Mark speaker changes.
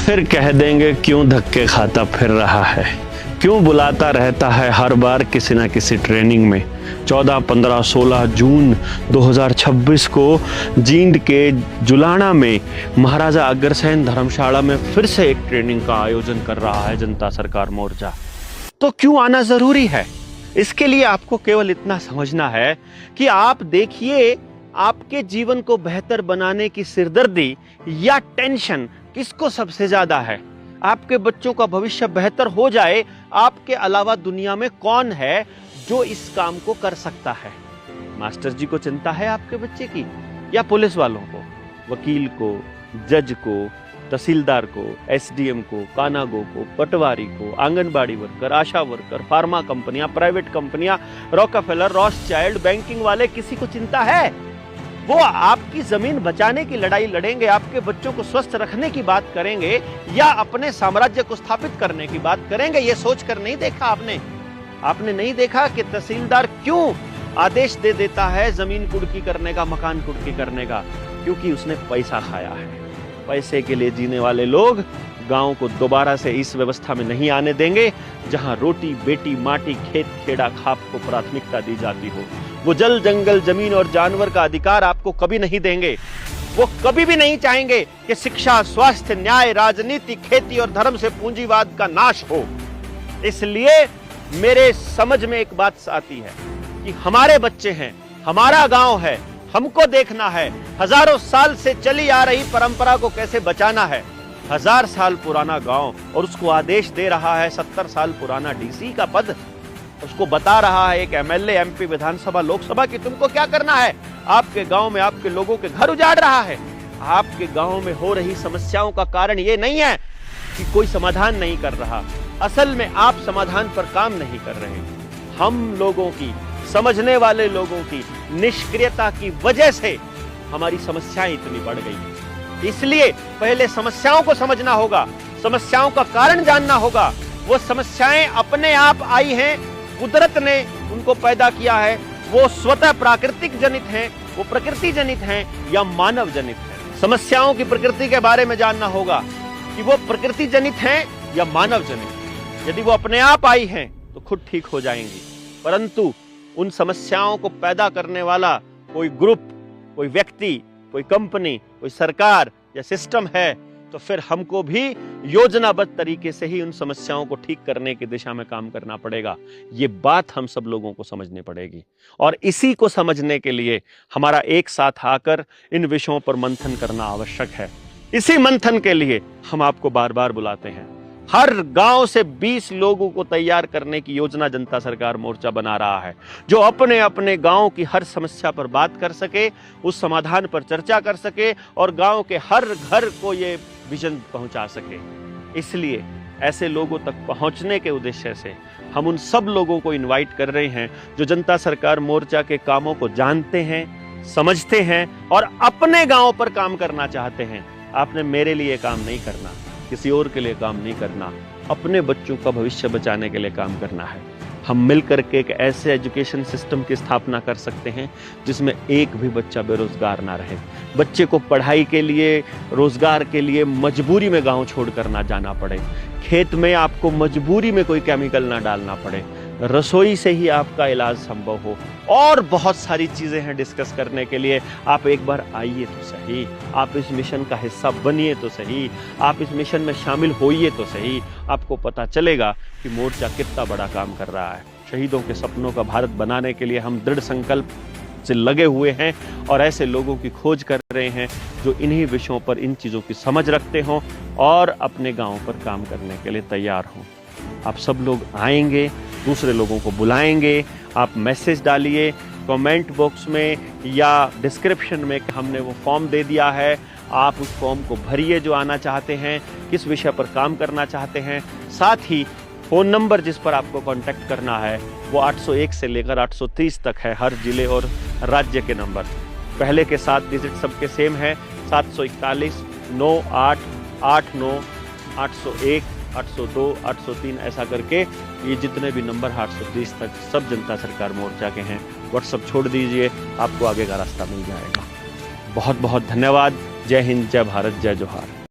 Speaker 1: फिर कह देंगे क्यों धक्के खाता फिर रहा है, क्यों बुलाता रहता है हर बार किसी ना किसी ट्रेनिंग में। 14, 15, 16 जून 2026 को जींद के जुलाना में महाराजा अग्रसेन धर्मशाला में फिर से एक ट्रेनिंग का आयोजन कर रहा है जनता सरकार मोर्चा। तो क्यों आना जरूरी है? इसके लिए आपको केवल इतना समझना है कि आप देखिए आपके जीवन को बेहतर बनाने की सिरदर्दी या टेंशन किसको सबसे ज्यादा है। आपके बच्चों का भविष्य बेहतर हो जाए, आपके अलावा दुनिया में कौन है जो इस काम को कर सकता है? मास्टर जी को चिंता है आपके बच्चे की, या पुलिस वालों को, वकील को, जज को, तहसीलदार को, एसडीएम को, कानागो को, पटवारी को, आंगनबाड़ी वर्कर, आशा वर्कर, फार्मा कंपनियां, प्राइवेट कंपनियां, रॉकफेलर, रॉथस्चाइल्ड, बैंकिंग वाले, किसी को चिंता है? वो आपकी जमीन बचाने की लड़ाई लड़ेंगे, आपके बच्चों को स्वस्थ रखने की बात करेंगे, या अपने साम्राज्य को स्थापित करने की बात करेंगे? ये सोचकर नहीं देखा आपने नहीं देखा कि तहसीलदार क्यों आदेश दे देता है जमीन कुर्की करने का, मकान कुर्की करने का? क्योंकि उसने पैसा खाया है। पैसे के लिए जीने वाले लोग गांव को दोबारा से इस व्यवस्था में नहीं आने देंगे जहां रोटी, बेटी, माटी, खेत, खेड़ा, खाप को प्राथमिकता दी जाती हो। वो जल, जंगल, जमीन और जानवर का अधिकार आपको कभी नहीं देंगे। वो कभी भी नहीं चाहेंगे कि शिक्षा, स्वास्थ्य, न्याय, राजनीति, खेती और धर्म से पूंजीवाद का नाश हो। इसलिए मेरे समझ में एक बात आती है कि हमारे बच्चे हैं, हमारा गांव है, हमको देखना है हजारों साल से चली आ रही परंपरा को कैसे बचाना है। 1000 साल पुराना गांव और उसको आदेश दे रहा है 70 साल पुराना डीसी का पद। उसको बता रहा है एक एमएलए, एमपी, विधानसभा, लोकसभा की तुमको क्या करना है। आपके गांव में आपके लोगों के घर उजाड़ रहा है। आपके गांव में हो रही समस्याओं का कारण ये नहीं है कि कोई समाधान नहीं कर रहा, असल में आप समाधान पर काम नहीं कर रहे। हम लोगों की, समझने वाले लोगों की निष्क्रियता की वजह से हमारी समस्याएं इतनी बढ़ गई। इसलिए पहले समस्याओं को समझना होगा, समस्याओं का कारण जानना होगा। वो समस्याएं अपने आप आई हैं, कुदरत ने उनको पैदा किया है, वो स्वतः प्राकृतिक जनित हैं, वो प्रकृति जनित हैं या मानव जनित हैं। समस्याओं की प्रकृति के बारे में जानना होगा कि वो प्रकृति जनित हैं या मानव जनित। यदि वो अपने आप आई हैं तो खुद ठीक हो जाएंगी, परंतु उन समस्याओं को पैदा करने वाला कोई ग्रुप, कोई व्यक्ति, कोई कंपनी, कोई सरकार या सिस्टम है, तो फिर हमको भी योजनाबद्ध तरीके से ही उन समस्याओं को ठीक करने की दिशा में काम करना पड़ेगा। ये बात हम सब लोगों को समझनी पड़ेगी और इसी को समझने के लिए हमारा एक साथ आकर इन विषयों पर मंथन करना आवश्यक है। इसी मंथन के लिए हम आपको बार बार बुलाते हैं। हर गांव से 20 लोगों को तैयार करने की योजना जनता सरकार मोर्चा बना रहा है, जो अपने अपने गांव की हर समस्या पर बात कर सके, उस समाधान पर चर्चा कर सके और गांव के हर घर को ये विजन पहुंचा सके। इसलिए ऐसे लोगों तक पहुंचने के उद्देश्य से हम उन सब लोगों को इनवाइट कर रहे हैं जो जनता सरकार मोर्चा के कामों को जानते हैं, समझते हैं और अपने गांव पर काम करना चाहते हैं। आपने मेरे लिए काम नहीं करना, किसी और के लिए काम नहीं करना, अपने बच्चों का भविष्य बचाने के लिए काम करना है। हम मिलकर के एक ऐसे एजुकेशन सिस्टम की स्थापना कर सकते हैं जिसमें एक भी बच्चा बेरोजगार ना रहे। बच्चे को पढ़ाई के लिए, रोजगार के लिए मजबूरी में गांव छोड़कर ना जाना पड़े। खेत में आपको मजबूरी में कोई केमिकल ना डालना पड़े। रसोई से ही आपका इलाज संभव हो। और बहुत सारी चीजें हैं डिस्कस करने के लिए। आप एक बार आइए तो सही, आप इस मिशन का हिस्सा बनिए तो सही, आप इस मिशन में शामिल होइए तो सही। आपको पता चलेगा कि मोर्चा कितना बड़ा काम कर रहा है। शहीदों के सपनों का भारत बनाने के लिए हम दृढ़ संकल्प से लगे हुए हैं और ऐसे लोगों की खोज कर रहे हैं जो इन्हीं विषयों पर, इन चीजों की समझ रखते हों और अपने गांव पर काम करने के लिए तैयार हों। आप सब लोग आएंगे, दूसरे लोगों को बुलाएंगे। आप मैसेज डालिए कमेंट बॉक्स में या डिस्क्रिप्शन में, हमने वो फॉर्म दे दिया है। आप उस फॉर्म को भरिए जो आना चाहते हैं, किस विषय पर काम करना चाहते हैं। साथ ही फ़ोन नंबर जिस पर आपको कांटेक्ट करना है वो 801 से लेकर 830 तक है, हर जिले और राज्य के नंबर। पहले के 7 डिजिट सबके सेम है, 741 98 89 801 802 803 ऐसा करके ये जितने भी नंबर 830 तक सब जनता सरकार मोर्चा के हैं। व्हाट्सएप छोड़ दीजिए, आपको आगे का रास्ता मिल जाएगा। बहुत बहुत धन्यवाद। जय हिंद, जय भारत, जय जोहार।